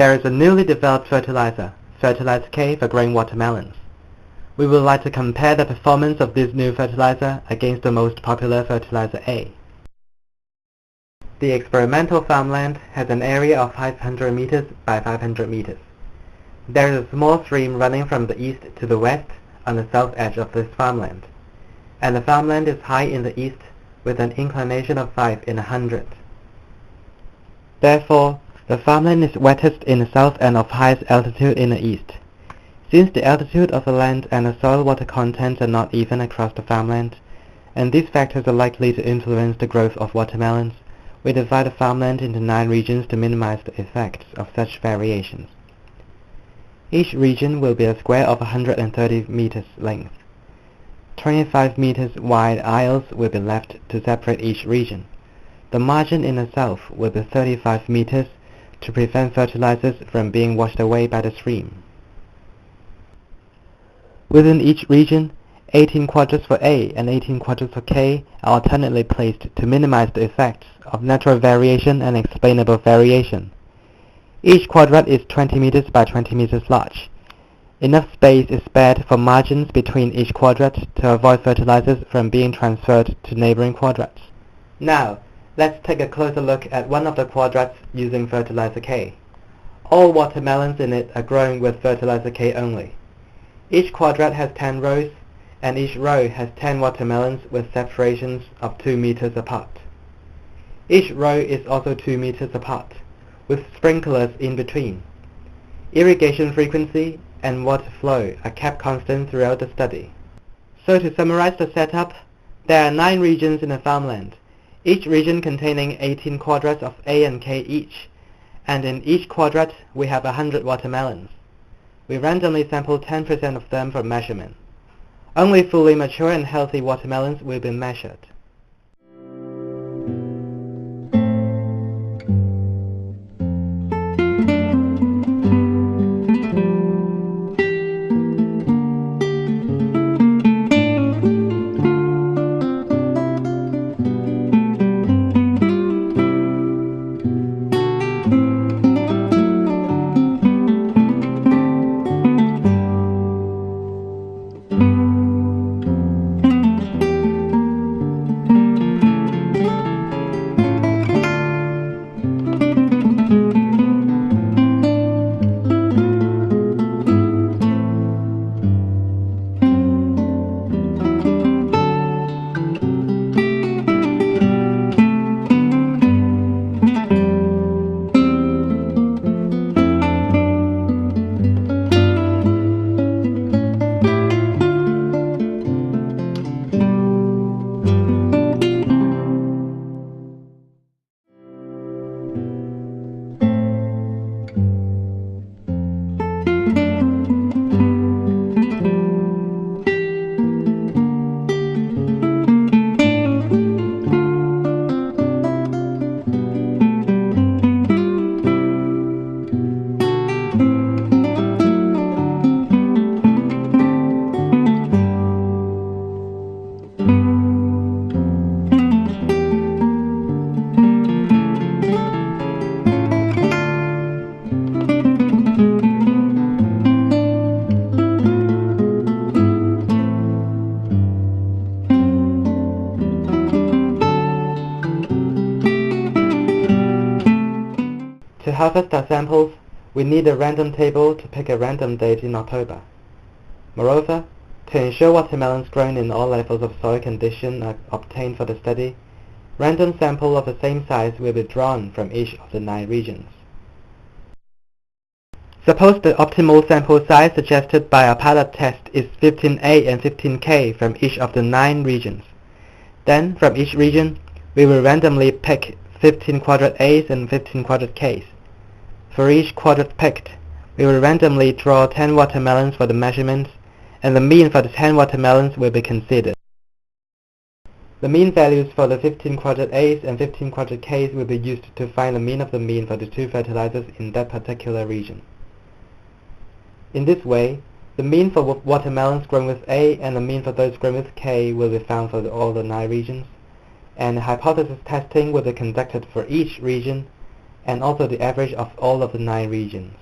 There is a newly developed fertilizer, Fertilizer K, for growing watermelons. We would like to compare the performance of this new fertilizer against the most popular Fertilizer A. The experimental farmland has an area of 500 meters by 500 meters. There is a small stream running from the east to the west on the south edge of this farmland, and the farmland is high in the east with an inclination of 5 in 100. Therefore, the farmland is wettest in the south and of highest altitude in the east. Since the altitude of the land and the soil water contents are not even across the farmland, and these factors are likely to influence the growth of watermelons, we divide the farmland into 9 regions to minimize the effects of such variations. Each region will be a square of 130 meters length. 25 meters wide aisles will be left to separate each region. The margin in the south will be 35 meters to prevent fertilizers from being washed away by the stream. Within each region, 18 quadrants for A and 18 quadrants for K are alternately placed to minimize the effects of natural variation and explainable variation. Each quadrant is 20 meters by 20 meters large. Enough space is spared for margins between each quadrant to avoid fertilizers from being transferred to neighboring quadrants. Now, let's take a closer look at one of the quadrants using Fertilizer K. All watermelons in it are growing with Fertilizer K only. Each quadrant has 10 rows, and each row has 10 watermelons with separations of 2 meters apart. Each row is also 2 meters apart, with sprinklers in between. Irrigation frequency and water flow are kept constant throughout the study. So to summarize the setup, there are 9 regions in the farmland, each region containing 18 quadrants of A and K each, and in each quadrant we have 100 watermelons. We randomly sample 10% of them for measurement. Only fully mature and healthy watermelons will be measured. To harvest our samples, we need a random table to pick a random date in October. Moreover, to ensure watermelons grown in all levels of soil condition are obtained for the study, random samples of the same size will be drawn from each of the 9 regions. Suppose the optimal sample size suggested by our pilot test is 15A and 15K from each of the 9 regions. Then, from each region, we will randomly pick 15 quadrant A's and 15 quadrant K's. For each quadrant picked, we will randomly draw 10 watermelons for the measurements, and the mean for the 10 watermelons will be considered. The mean values for the 15 quadrant A's and 15 quadrant K's will be used to find the mean of the mean for the 2 fertilizers in that particular region. In this way, the mean for watermelons grown with A and the mean for those grown with K will be found for all the 9 regions, and hypothesis testing will be conducted for each region, and also the average of all of the 9 regions.